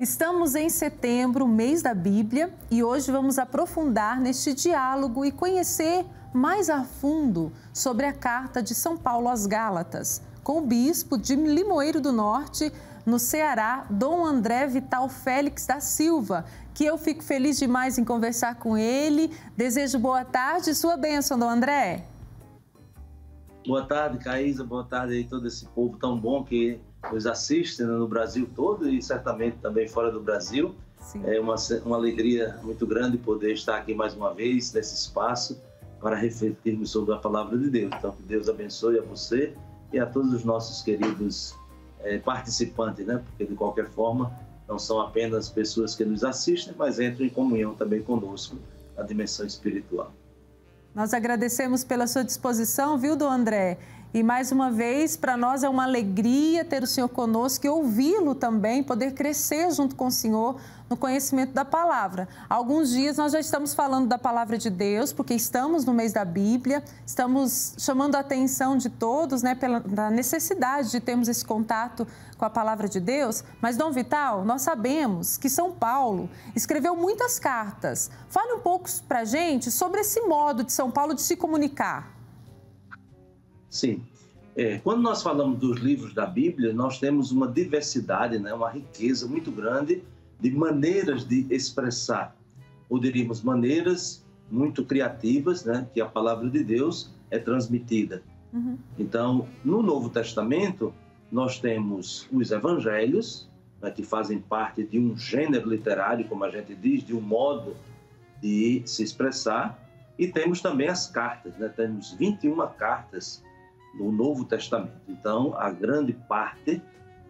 Estamos em setembro, mês da Bíblia, e hoje vamos aprofundar neste diálogo e conhecer mais a fundo sobre a carta de São Paulo aos Gálatas, com o bispo de Limoeiro do Norte, no Ceará, Dom André Vital Félix da Silva, que eu fico feliz demais em conversar com ele. Desejo boa tarde e sua bênção, Dom André. Boa tarde, Caísa. Boa tarde aí todo esse povo tão bom que nos assiste, né, no Brasil todo e certamente também fora do Brasil. Sim. É uma alegria muito grande poder estar aqui mais uma vez nesse espaço para refletirmos sobre a palavra de Deus. Então, que Deus abençoe a você e a todos os nossos queridos participantes, né? Porque, de qualquer forma, não são apenas pessoas que nos assistem, mas entram em comunhão também conosco na dimensão espiritual. Nós agradecemos pela sua disposição, viu, Dom André? E mais uma vez, para nós é uma alegria ter o Senhor conosco e ouvi-lo também, poder crescer junto com o Senhor no conhecimento da palavra. Há alguns dias nós já estamos falando da palavra de Deus, porque estamos no mês da Bíblia, estamos chamando a atenção de todos, né, pela necessidade de termos esse contato com a palavra de Deus. Mas, Dom Vital, nós sabemos que São Paulo escreveu muitas cartas. Fale um pouco para a gente sobre esse modo de São Paulo de se comunicar. Sim. Quando nós falamos dos livros da Bíblia, nós temos uma diversidade, né, uma riqueza muito grande de maneiras de expressar, ou diríamos maneiras muito criativas, né, que a palavra de Deus é transmitida. Uhum. Então, no Novo Testamento, nós temos os evangelhos, né, que fazem parte de um gênero literário, como a gente diz, de um modo de se expressar, e temos também as cartas, né, temos 21 cartas no Novo Testamento. Então, a grande parte,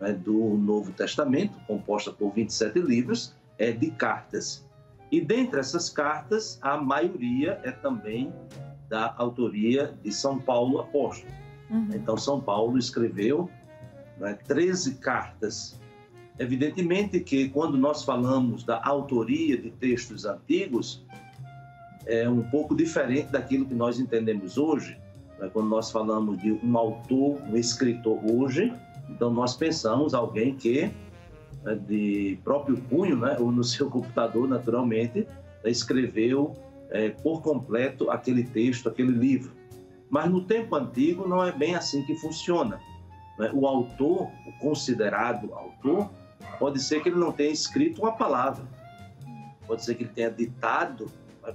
né, do Novo Testamento, composta por 27 livros, é de cartas. E dentre essas cartas, a maioria é também da autoria de São Paulo apóstolo. Uhum. Então, São Paulo escreveu, né, 13 cartas. Evidentemente que quando nós falamos da autoria de textos antigos, é um pouco diferente daquilo que nós entendemos hoje. Quando nós falamos de um autor, um escritor hoje, então nós pensamos alguém que, de próprio punho, né, ou no seu computador, naturalmente, escreveu por completo aquele texto, aquele livro. Mas no tempo antigo não é bem assim que funciona. O autor, o considerado autor, pode ser que ele não tenha escrito uma palavra, pode ser que ele tenha ditado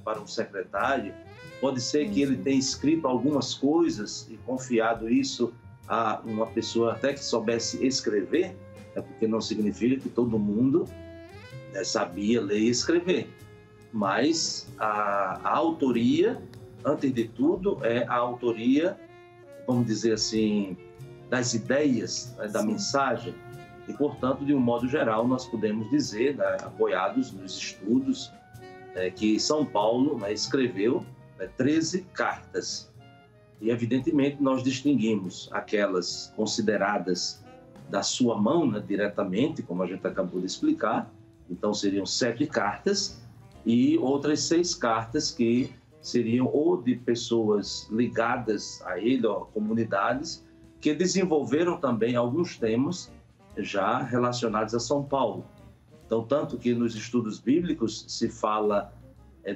para um secretário, pode ser que ele tenha escrito algumas coisas e confiado isso a uma pessoa até que soubesse escrever, porque não significa que todo mundo sabia ler e escrever. Mas a autoria, antes de tudo, é a autoria, vamos dizer assim, das ideias, da mensagem. E, portanto, de um modo geral, nós podemos dizer, né, apoiados nos estudos, que São Paulo, né, escreveu 13 cartas. E, evidentemente, nós distinguimos aquelas consideradas da sua mão, né, diretamente, como a gente acabou de explicar. Então, seriam 7 cartas e outras 6 cartas que seriam ou de pessoas ligadas a ele, ou comunidades, que desenvolveram também alguns temas já relacionados a São Paulo. Então, tanto que nos estudos bíblicos se fala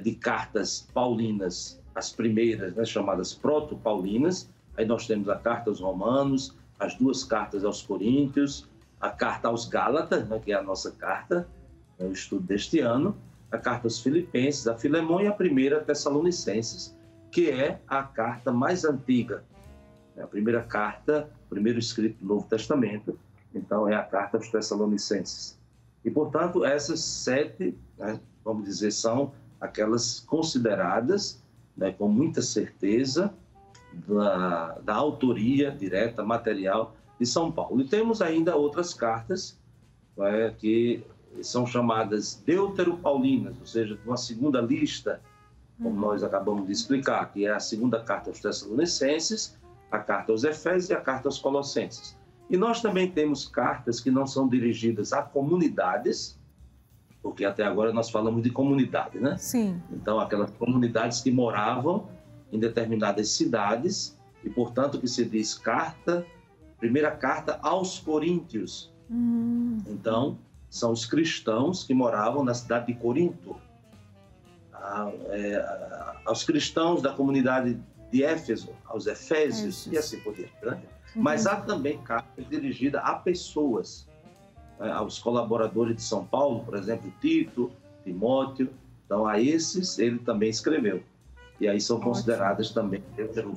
de cartas paulinas, as primeiras, né, chamadas proto-paulinas. Aí nós temos a carta aos Romanos, as 2 cartas aos Coríntios, a carta aos Gálatas, né, que é a nossa carta, o estudo deste ano, a carta aos Filipenses, a Filemão e a primeira Tessalonicenses, que é a carta mais antiga. A primeira carta, o primeiro escrito do Novo Testamento, então é a carta aos Tessalonicenses. E, portanto, essas 7, né, vamos dizer, são aquelas consideradas, né, com muita certeza da autoria direta, material de São Paulo. E temos ainda outras cartas, né, que são chamadas deuteropaulinas, ou seja, uma segunda lista, como nós acabamos de explicar, que é a segunda carta aos Tessalonicenses, a carta aos Efésios e a carta aos Colossenses. E nós também temos cartas que não são dirigidas a comunidades, porque até agora nós falamos de comunidade, né? Sim. Então, aquelas comunidades que moravam em determinadas cidades, e, portanto, que se diz primeira carta aos Coríntios. Então, são os cristãos que moravam na cidade de Corinto, aos cristãos da comunidade de Éfeso, aos Efésios e assim por diante, né? Mas há também cartas dirigidas a pessoas, aos colaboradores de São Paulo, por exemplo, Tito, Timóteo. Então, a esses ele também escreveu. E aí são consideradas também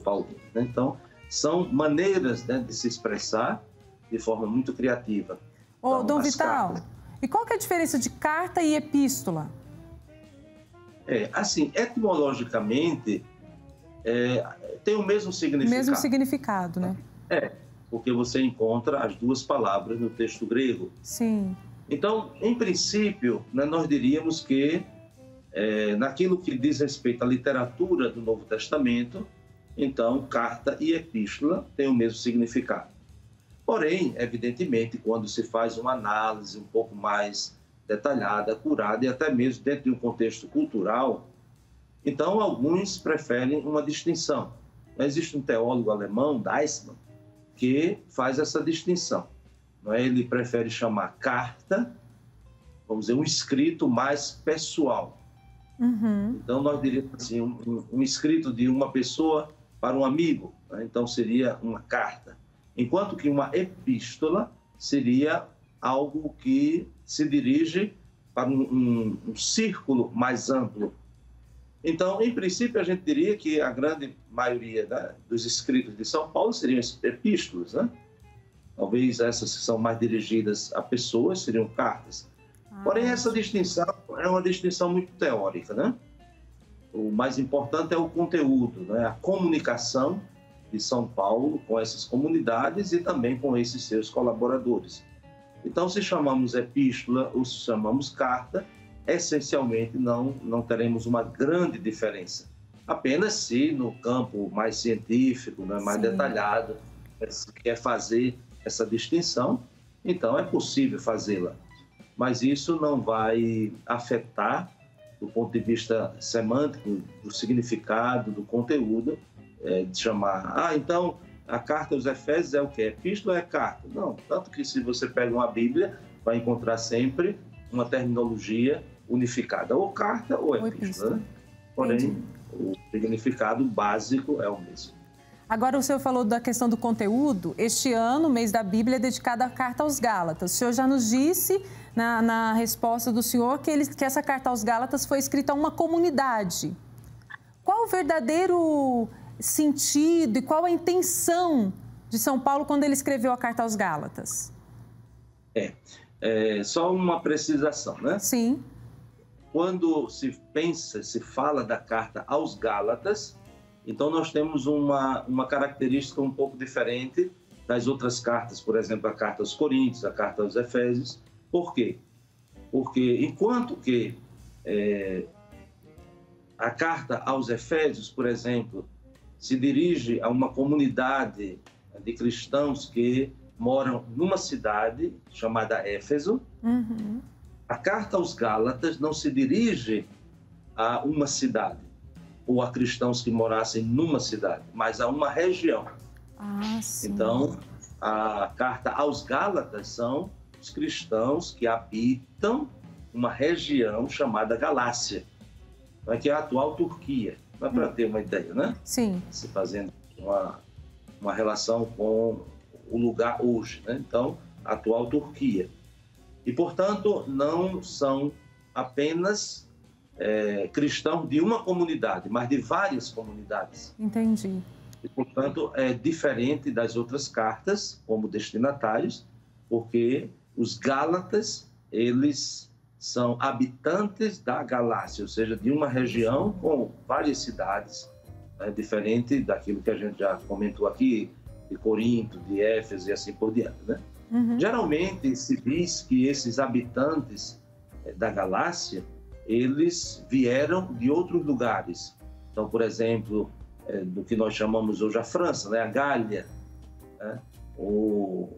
Paulinas, né? Então, são maneiras, né, de se expressar de forma muito criativa. Ô, Dom Vital, e qual que é a diferença de carta e epístola? Assim, etimologicamente, tem o mesmo significado. Mesmo significado, né? Porque você encontra as duas palavras no texto grego. Sim. Então, em princípio, né, nós diríamos que, naquilo que diz respeito à literatura do Novo Testamento, então, carta e epístola têm o mesmo significado. Porém, evidentemente, quando se faz uma análise um pouco mais detalhada, acurada e até mesmo dentro de um contexto cultural, então alguns preferem uma distinção. Existe um teólogo alemão, Deissmann, que faz essa distinção. Não é? Ele prefere chamar carta, vamos dizer, um escrito mais pessoal. Então, nós diríamos assim, um escrito de uma pessoa para um amigo, né? Então seria uma carta. Enquanto que uma epístola seria algo que se dirige para um círculo mais amplo. Então, em princípio, a gente diria que a grande maioria, né, dos escritos de São Paulo seriam epístolas, né? Talvez essas que são mais dirigidas a pessoas seriam cartas. Porém, essa distinção é uma distinção muito teórica, né? O mais importante é o conteúdo, né? A comunicação de São Paulo com essas comunidades e também com esses seus colaboradores. Então, se chamamos epístola ou se chamamos carta, essencialmente não teremos uma grande diferença. Apenas se no campo mais científico, né, mais detalhado, se quer fazer essa distinção, então é possível fazê-la. Mas isso não vai afetar, do ponto de vista semântico, do significado, do conteúdo, de chamar, então a carta aos Efésios é o quê? Epístola é carta? Não, tanto que se você pega uma Bíblia, vai encontrar sempre uma terminologia unificada, ou carta ou epístola. Né? Porém, o significado básico é o mesmo. Agora, o senhor falou da questão do conteúdo. Este ano, o mês da Bíblia é dedicado à carta aos Gálatas. O senhor já nos disse, na resposta do senhor, que essa carta aos Gálatas foi escrita a uma comunidade. Qual o verdadeiro sentido e qual a intenção de São Paulo quando ele escreveu a carta aos Gálatas? Só uma precisação, né? Sim. Quando se fala da carta aos Gálatas, então nós temos uma característica um pouco diferente das outras cartas, por exemplo, a carta aos Coríntios, a carta aos Efésios. Por quê? Porque enquanto que a carta aos Efésios, por exemplo, se dirige a uma comunidade de cristãos que moram numa cidade chamada Éfeso, a carta aos Gálatas não se dirige a uma cidade ou a cristãos que morassem numa cidade, mas a uma região. Então, a carta aos Gálatas são os cristãos que habitam uma região chamada Galácia, que é a atual Turquia. Para ter uma ideia, né? Sim. Se fazendo uma relação com o lugar hoje, né? Então, a atual Turquia. E, portanto, não são apenas cristãos de uma comunidade, mas de várias comunidades. Entendi. E, portanto, é diferente das outras cartas, como destinatários, porque os Gálatas, eles são habitantes da Galácia, ou seja, de uma região com várias cidades, diferente daquilo que a gente já comentou aqui, de Corinto, de Éfeso e assim por diante, né? Geralmente se diz que esses habitantes da Galácia, eles vieram de outros lugares. Então, por exemplo, do que nós chamamos hoje a França, né? A Gália, né? Ou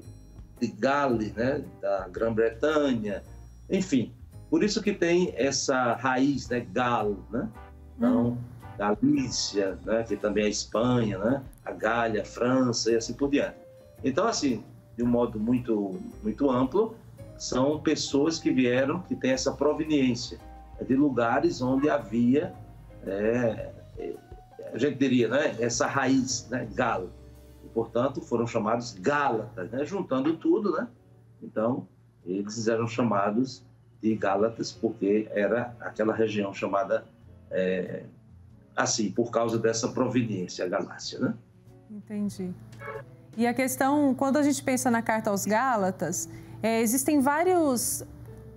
de Gale, né? Da Grã-Bretanha, enfim. Por isso que tem essa raiz, né? Gal, né? Então, Galícia, né? Que também é Espanha, né? A Gália, a França e assim por diante. Então, assim, de um modo muito, muito amplo, são pessoas que vieram, que têm essa proveniência de lugares onde havia, a gente diria, né, essa raiz, né, galo. E, portanto, foram chamados Gálatas, né, juntando tudo, né? Então, eles eram chamados de Gálatas porque era aquela região chamada assim, por causa dessa proveniência, a Galácia, né? Entendi. E a questão, quando a gente pensa na carta aos Gálatas, existem vários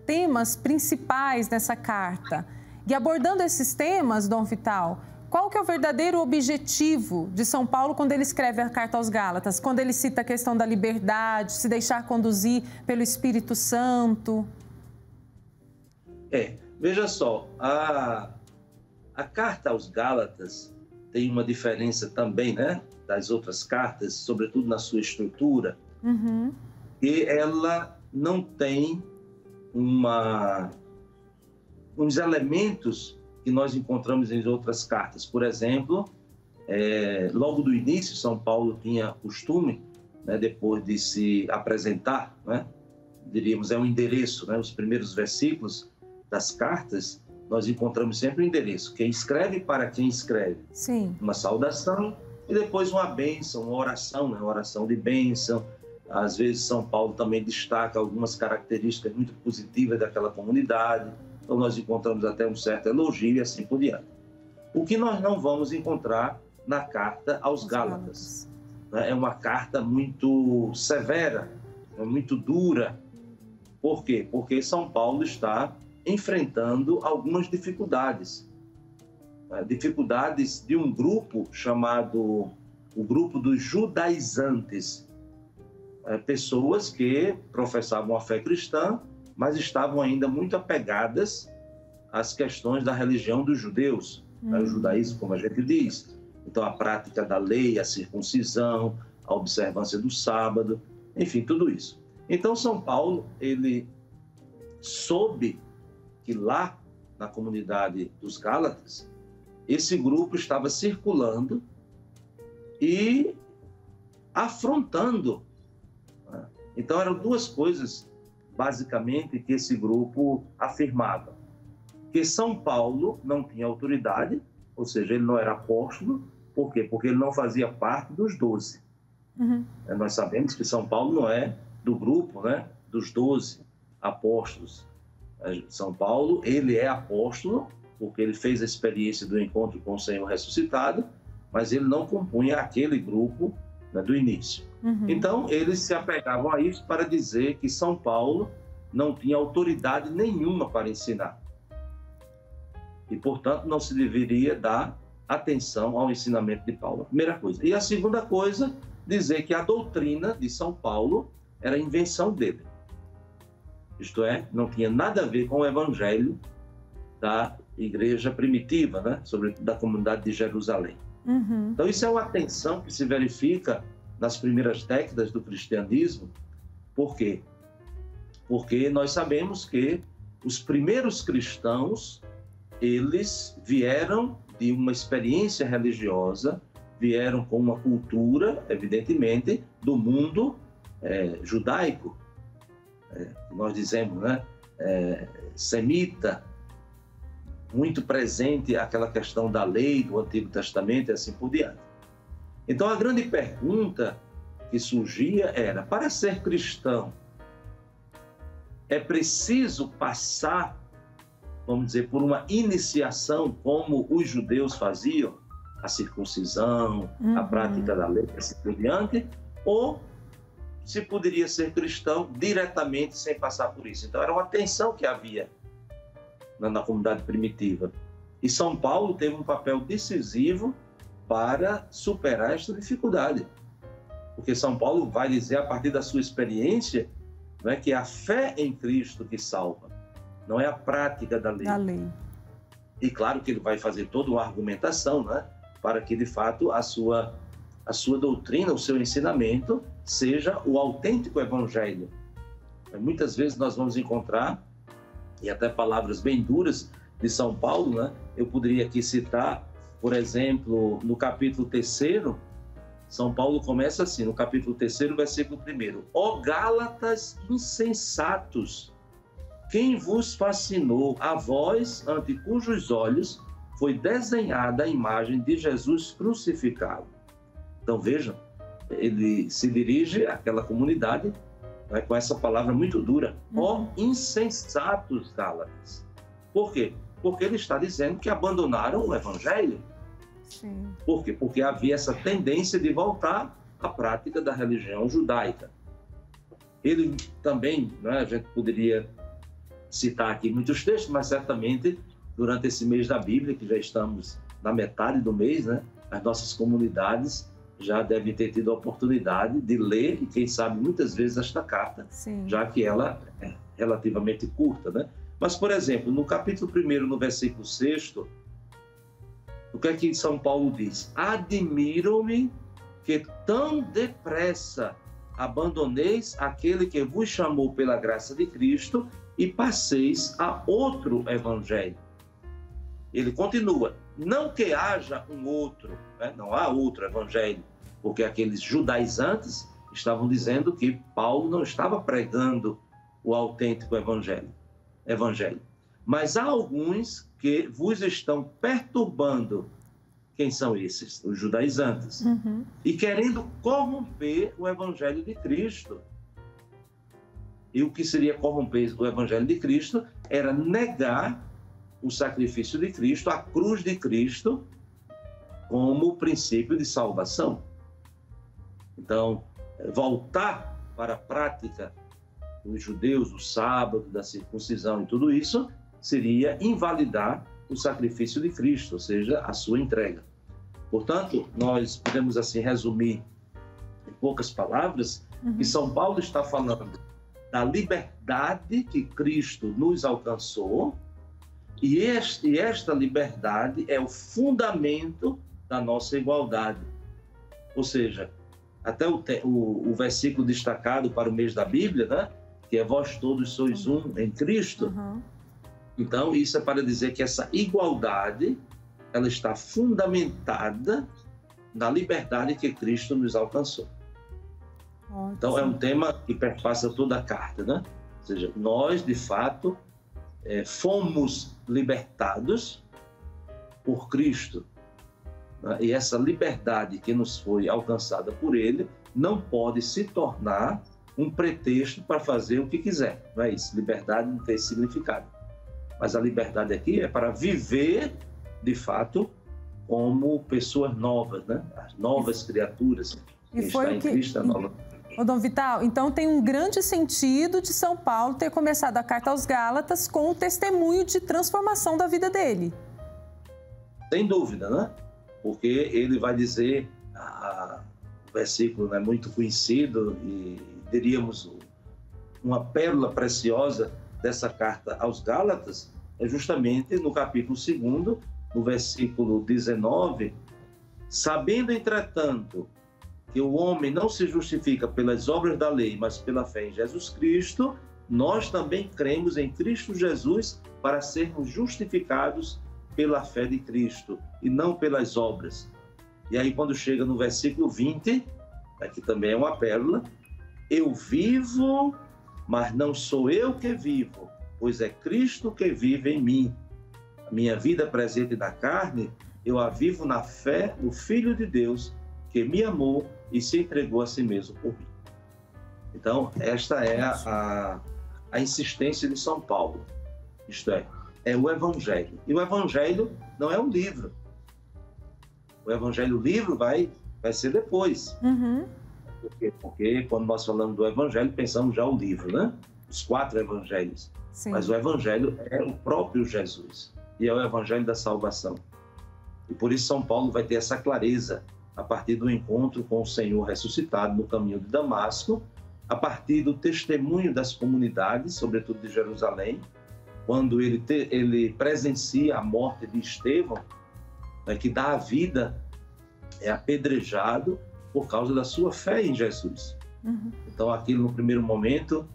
temas principais nessa carta. E abordando esses temas, Dom Vital, qual que é o verdadeiro objetivo de São Paulo quando ele escreve a carta aos Gálatas? Quando ele cita a questão da liberdade, se deixar conduzir pelo Espírito Santo? Veja só, a carta aos Gálatas tem uma diferença também, né, das outras cartas, sobretudo na sua estrutura, e ela não tem uns elementos que nós encontramos em outras cartas. Por exemplo, logo do início, São Paulo tinha costume, né, depois de se apresentar, né, diríamos, um endereço, né, os primeiros versículos das cartas, nós encontramos sempre o endereço. Quem escreve para quem escreve. Sim. Uma saudação e depois uma bênção, uma oração, né, uma oração de bênção. Às vezes, São Paulo também destaca algumas características muito positivas daquela comunidade. Então, nós encontramos até um certo elogio e assim por diante. O que nós não vamos encontrar na carta aos Gálatas. É uma carta muito severa, muito dura. Por quê? Porque São Paulo está enfrentando algumas dificuldades. Dificuldades de um grupo chamado o grupo dos judaizantes. Pessoas que professavam a fé cristã, mas estavam ainda muito apegadas às questões da religião dos judeus, o judaísmo, como a gente diz. Então, a prática da lei, a circuncisão, a observância do sábado, enfim, tudo isso. Então, São Paulo, ele soube que lá, na comunidade dos Gálatas, esse grupo estava circulando e afrontando. Então, eram duas coisas, basicamente, que esse grupo afirmava. Que São Paulo não tinha autoridade, ou seja, ele não era apóstolo. Por quê? Porque ele não fazia parte dos 12. Nós sabemos que São Paulo não é do grupo, né, dos 12 apóstolos. São Paulo, ele é apóstolo, porque ele fez a experiência do encontro com o Senhor ressuscitado, mas ele não compunha aquele grupo, né, do início. Então, eles se apegavam a isso para dizer que São Paulo não tinha autoridade nenhuma para ensinar. E, portanto, não se deveria dar atenção ao ensinamento de Paulo. A primeira coisa. E a segunda coisa, dizer que a doutrina de São Paulo era invenção dele. Isto é, não tinha nada a ver com o evangelho da igreja primitiva, né? Sobretudo da comunidade de Jerusalém. Então, isso é uma tensão que se verifica nas primeiras décadas do cristianismo. Por quê? Porque nós sabemos que os primeiros cristãos, eles vieram de uma experiência religiosa, vieram com uma cultura, evidentemente, do mundo judaico. Nós dizemos, né? Semita, muito presente aquela questão da lei do Antigo Testamento e assim por diante. Então, a grande pergunta que surgia era, para ser cristão, é preciso passar, vamos dizer, por uma iniciação como os judeus faziam, a circuncisão, a prática da lei, assim por diante, ou se poderia ser cristão diretamente sem passar por isso. Então, era uma tensão que havia na comunidade primitiva. E São Paulo teve um papel decisivo para superar esta dificuldade. Porque São Paulo vai dizer, a partir da sua experiência, né, que é a fé em Cristo que salva, não é a prática da lei. E claro que ele vai fazer toda uma argumentação, né, para que, de fato, a sua doutrina, o seu ensinamento, seja o autêntico evangelho. Muitas vezes nós vamos encontrar, e até palavras bem duras de São Paulo, né? Eu poderia aqui citar, por exemplo, no capítulo 3, São Paulo começa assim, no capítulo 3º, versículo 1. Ó Gálatas insensatos, quem vos fascinou, a vós, ante cujos olhos foi desenhada a imagem de Jesus crucificado. Então vejam, ele se dirige àquela comunidade, né, com essa palavra muito dura. Ó insensatos Gálatas. Por quê? Porque ele está dizendo que abandonaram o Evangelho. Sim. Por quê? Porque havia essa tendência de voltar à prática da religião judaica. Ele também, né, a gente poderia citar aqui muitos textos, mas certamente durante esse mês da Bíblia, que já estamos na metade do mês, né, as nossas comunidades já devem ter tido a oportunidade de ler, e quem sabe muitas vezes, esta carta, Sim. já que ela é relativamente curta, né? Mas, por exemplo, no capítulo 1, no versículo 6, o que é que São Paulo diz? Admiro-me que tão depressa abandoneis aquele que vos chamou pela graça de Cristo e passeis a outro evangelho. Ele continua, não que haja um outro, né? Não há outro evangelho, porque aqueles judaizantes estavam dizendo que Paulo não estava pregando o autêntico evangelho. Mas há alguns que vos estão perturbando. Quem são esses? Os judaizantes. E querendo corromper o evangelho de Cristo. E o que seria corromper o evangelho de Cristo era negar o sacrifício de Cristo, a cruz de Cristo, como princípio de salvação. Então, voltar para a prática dos judeus, o sábado, da circuncisão e tudo isso, seria invalidar o sacrifício de Cristo, ou seja, a sua entrega. Portanto, nós podemos assim resumir em poucas palavras que São Paulo está falando da liberdade que Cristo nos alcançou, e esta liberdade é o fundamento da nossa igualdade. Ou seja, até o versículo destacado para o mês da Bíblia, né? Que é vós todos sois um em Cristo. Então, isso é para dizer que essa igualdade, ela está fundamentada na liberdade que Cristo nos alcançou. Então, é um tema que perpassa toda a carta, né? Ou seja, nós, de fato, fomos libertados por Cristo. Né? E essa liberdade que nos foi alcançada por Ele não pode se tornar um pretexto para fazer o que quiser. Não é isso? Liberdade não tem esse significado. Mas a liberdade aqui é para viver, de fato, como pessoas novas, né? As novas criaturas. E quem foi está em Cristo é nova. Ô, Dom Vital, então tem um grande sentido de São Paulo ter começado a carta aos Gálatas com o testemunho de transformação da vida dele. Sem dúvida, né? Porque ele vai dizer, o versículo é muito conhecido e diríamos uma pérola preciosa dessa carta aos Gálatas, é justamente no capítulo 2, no versículo 19, sabendo, entretanto, que o homem não se justifica pelas obras da lei, mas pela fé em Jesus Cristo, nós também cremos em Cristo Jesus para sermos justificados pela fé de Cristo e não pelas obras. E aí, quando chega no versículo 20, aqui também é uma pérola, eu vivo, mas não sou eu que vivo, pois é Cristo que vive em mim. A minha vida presente na carne, eu a vivo na fé do Filho de Deus, que me amou e se entregou a si mesmo por mim. Então, esta é a insistência de São Paulo. Isto é o Evangelho. E o Evangelho não é um livro. O Evangelho, o livro, vai ser depois. Porque quando nós falamos do Evangelho, pensamos já o livro, né? Os 4 Evangelhos. Sim. Mas o Evangelho é o próprio Jesus. E é o Evangelho da salvação. E por isso São Paulo vai ter essa clareza a partir do encontro com o Senhor ressuscitado no caminho de Damasco, a partir do testemunho das comunidades, sobretudo de Jerusalém, quando ele presencia a morte de Estevão, né, que dá a vida, é apedrejado por causa da sua fé em Jesus. Então, aquilo no primeiro momento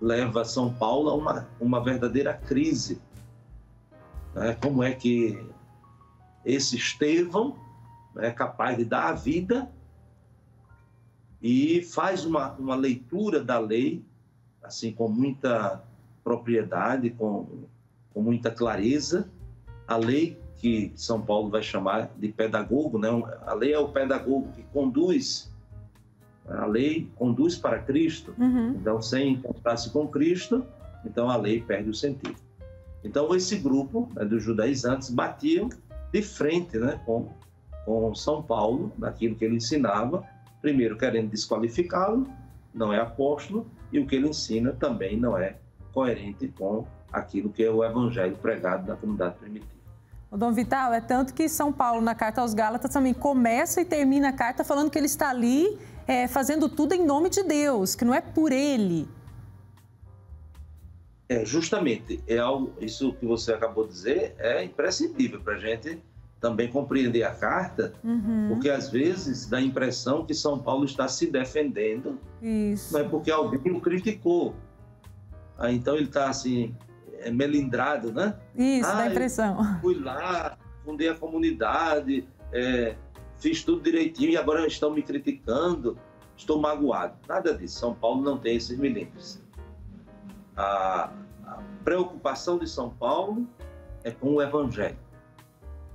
leva São Paulo a uma verdadeira crise. Né? Como é que esse Estevão, é capaz de dar a vida e faz uma leitura da lei, assim, com muita propriedade, com muita clareza. A lei que São Paulo vai chamar de pedagogo, né? A lei é o pedagogo que conduz, a lei conduz para Cristo. Então, sem encontrar-se com Cristo, então a lei perde o sentido. Então, esse grupo, né, dos judaizantes batiam de frente, né, com São Paulo, naquilo que ele ensinava, primeiro querendo desqualificá-lo, não é apóstolo, e o que ele ensina também não é coerente com aquilo que é o evangelho pregado na comunidade primitiva. O Dom Vital, é tanto que São Paulo, na carta aos Gálatas, também começa e termina a carta falando que ele está ali fazendo tudo em nome de Deus, que não é por ele. Justamente, isso que você acabou de dizer é imprescindível para a gente também compreender a carta, porque às vezes dá a impressão que São Paulo está se defendendo, não é porque alguém o criticou. Então ele está assim, melindrado, né? Isso, dá a impressão. Fui lá, fundei a comunidade, fiz tudo direitinho e agora estão me criticando, estou magoado. Nada disso, São Paulo não tem esses milímetros. A preocupação de São Paulo é com o evangelho.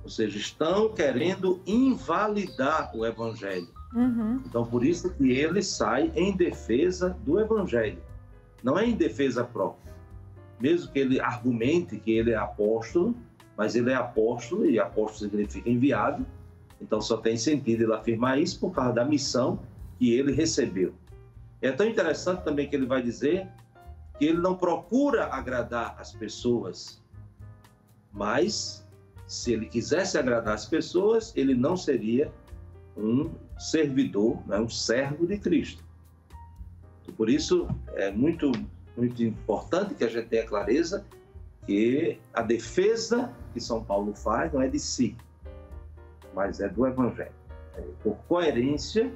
Ou seja, estão querendo invalidar o evangelho. Então, por isso que ele sai em defesa do evangelho. Não é em defesa própria. Mesmo que ele argumente que ele é apóstolo, mas ele é apóstolo, e apóstolo significa enviado, então só tem sentido ele afirmar isso por causa da missão que ele recebeu. É tão interessante também que ele vai dizer que ele não procura agradar as pessoas, mas se ele quisesse agradar as pessoas, ele não seria um servidor, né, um servo de Cristo. E por isso é muito importante que a gente tenha clareza que a defesa que São Paulo faz não é de si, mas é do Evangelho. Por coerência,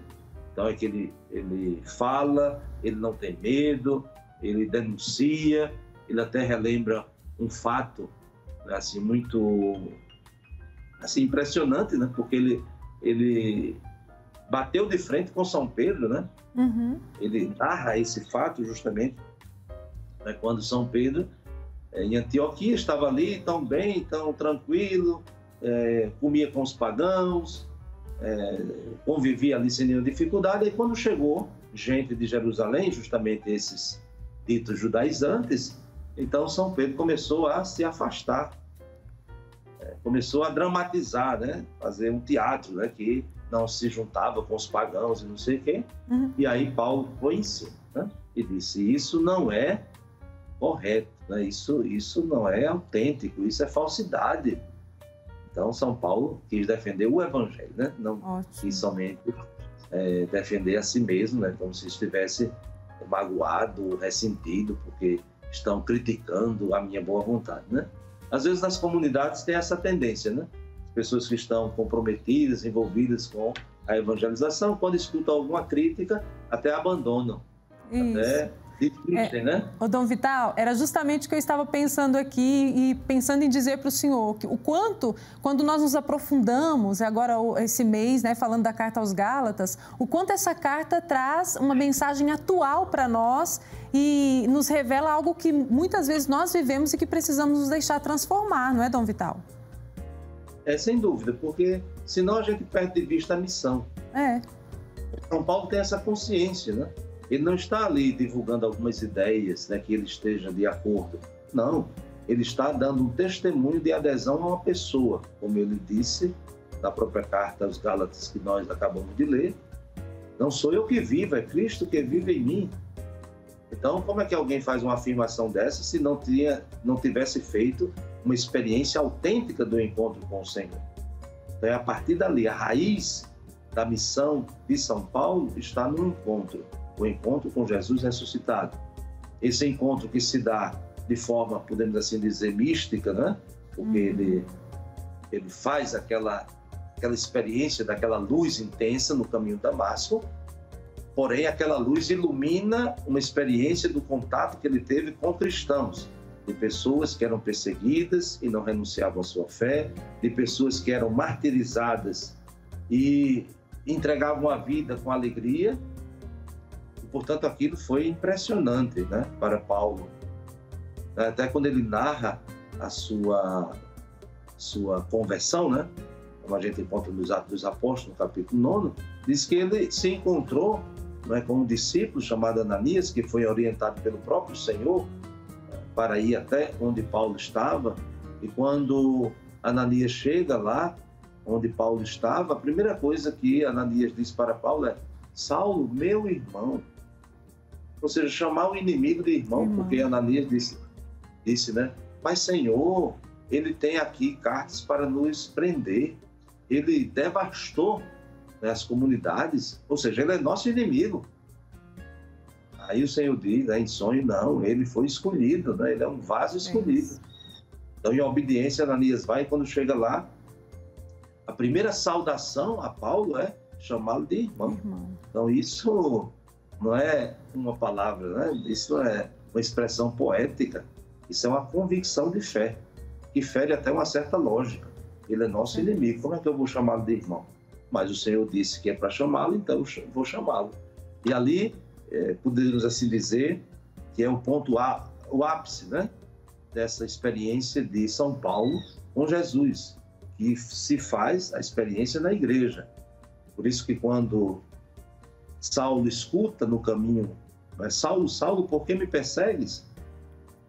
então é que ele fala, ele não tem medo, ele denuncia, ele até relembra um fato assim, muito assim, impressionante, né? Porque ele bateu de frente com São Pedro, né? Ele narra esse fato justamente, né, quando São Pedro, em Antioquia, estava ali tão bem, tão tranquilo, comia com os pagãos, convivia ali sem nenhuma dificuldade, e quando chegou gente de Jerusalém, justamente esses ditos judaizantes, então São Pedro começou a se afastar, começou a dramatizar, né? Fazer um teatro, né? Que não se juntava com os pagãos e não sei o quê. E aí Paulo foi em cima, né? E disse, isso não é correto, né? Isso não é autêntico, isso é falsidade. Então São Paulo quis defender o evangelho, né? Não quis somente defender a si mesmo, né? Como se estivesse magoado, ressentido, porque estão criticando a minha boa vontade, né? Às vezes nas comunidades tem essa tendência, né? As pessoas que estão comprometidas, envolvidas com a evangelização, quando escutam alguma crítica, até abandonam, até desistem, né? Ô, Dom Vital, era justamente o que eu estava pensando aqui e pensando em dizer para o senhor, que o quanto, quando nós nos aprofundamos, agora esse mês, né, falando da carta aos Gálatas, o quanto essa carta traz uma mensagem atual para nós e nos revela algo que muitas vezes nós vivemos e que precisamos nos deixar transformar, não é, Dom Vital? Sem dúvida, porque senão a gente perde de vista a missão. São Paulo tem essa consciência, né? Ele não está ali divulgando algumas ideias, né, que ele esteja de acordo. Não, ele está dando um testemunho de adesão a uma pessoa, como ele disse na própria carta aos Gálatas que nós acabamos de ler. Não sou eu que vivo, é Cristo que vive em mim. Então, como é que alguém faz uma afirmação dessa se não tivesse feito uma experiência autêntica do encontro com o Senhor? Então, é a partir dali, a raiz da missão de São Paulo está no encontro. O encontro com Jesus ressuscitado. Esse encontro que se dá de forma, podemos assim dizer, mística, né? Porque ele faz aquela experiência daquela luz intensa no caminho de Damasco, porém aquela luz ilumina uma experiência do contato que ele teve com cristãos, de pessoas que eram perseguidas e não renunciavam à sua fé, de pessoas que eram martirizadas e entregavam a vida com alegria. E, portanto, aquilo foi impressionante, né, para Paulo. Até quando ele narra a sua conversão, né, como a gente encontra nos Atos dos Apóstolos, no capítulo 9, diz que ele se encontrou, né, com um discípulo chamado Ananias, que foi orientado pelo próprio Senhor para ir até onde Paulo estava. E quando Ananias chega lá onde Paulo estava, a primeira coisa que Ananias diz para Paulo é: Saulo, meu irmão. Ou seja, chamar o inimigo de irmão, porque Ananias disse, né? Mas, Senhor, ele tem aqui cartas para nos prender. Ele devastou, né, as comunidades, ou seja, ele é nosso inimigo. Aí o Senhor diz, né, em sonho, não, ele foi escolhido, né? Ele é um vaso escolhido. Então, em obediência, Ananias vai, e quando chega lá, a primeira saudação a Paulo é chamá-lo de irmão. Então, isso não é uma palavra, né? Isso não é uma expressão poética. Isso é uma convicção de fé, que fere até uma certa lógica. Ele é nosso inimigo, como é que eu vou chamá-lo de irmão? Mas o Senhor disse que é para chamá-lo, então eu vou chamá-lo. E ali, podemos assim dizer, que é o ponto, o ápice, né, dessa experiência de São Paulo com Jesus, que se faz a experiência na igreja. Por isso que quando Saulo escuta no caminho, Saulo, Saulo, por que me persegues?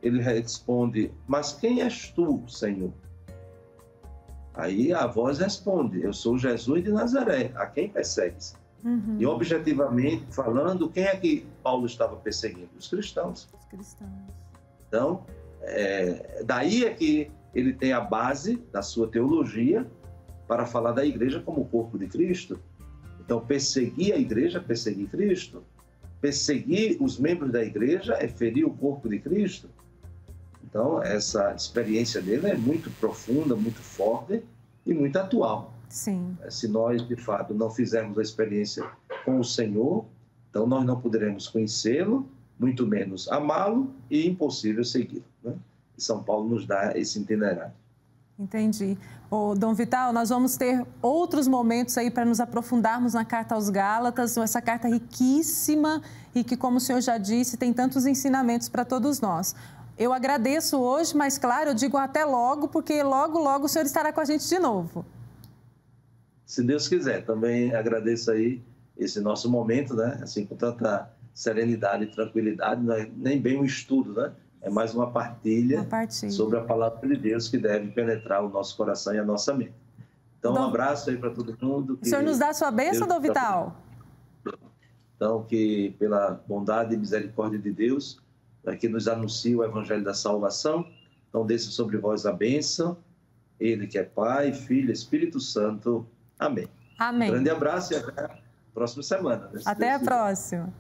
Ele responde, mas quem és tu, Senhor? Aí a voz responde, eu sou Jesus de Nazaré, a quem persegues? E objetivamente falando, quem é que Paulo estava perseguindo? Os cristãos. Os cristãos. Então, daí é que ele tem a base da sua teologia para falar da igreja como o corpo de Cristo. Então, perseguir a igreja, perseguir Cristo. Perseguir os membros da igreja é ferir o corpo de Cristo. Então, essa experiência dele é muito profunda, muito forte e muito atual. Sim. Se nós, de fato, não fizermos a experiência com o Senhor, então nós não poderemos conhecê-lo, muito menos amá-lo e impossível segui-lo, né? E São Paulo nos dá esse itinerário. Entendi. Dom Vital, nós vamos ter outros momentos aí para nos aprofundarmos na Carta aos Gálatas, essa carta riquíssima e que, como o senhor já disse, tem tantos ensinamentos para todos nós. Eu agradeço hoje, mas, claro, eu digo até logo, porque logo, logo o senhor estará com a gente de novo. Se Deus quiser. Também agradeço aí esse nosso momento, né? Assim, com tanta serenidade e tranquilidade, não é nem bem um estudo, né? É mais uma partilha sobre a palavra de Deus que deve penetrar o nosso coração e a nossa mente. Então, um abraço aí para todo mundo. O senhor nos dá a sua bênção, Dom Vital? Então, que pela bondade e misericórdia de Deus, que nos anuncia o Evangelho da Salvação, então desça sobre vós a bênção, Ele que é Pai, Filho, Espírito Santo. Amém. Amém. Um grande abraço e até a próxima semana. Até a próxima.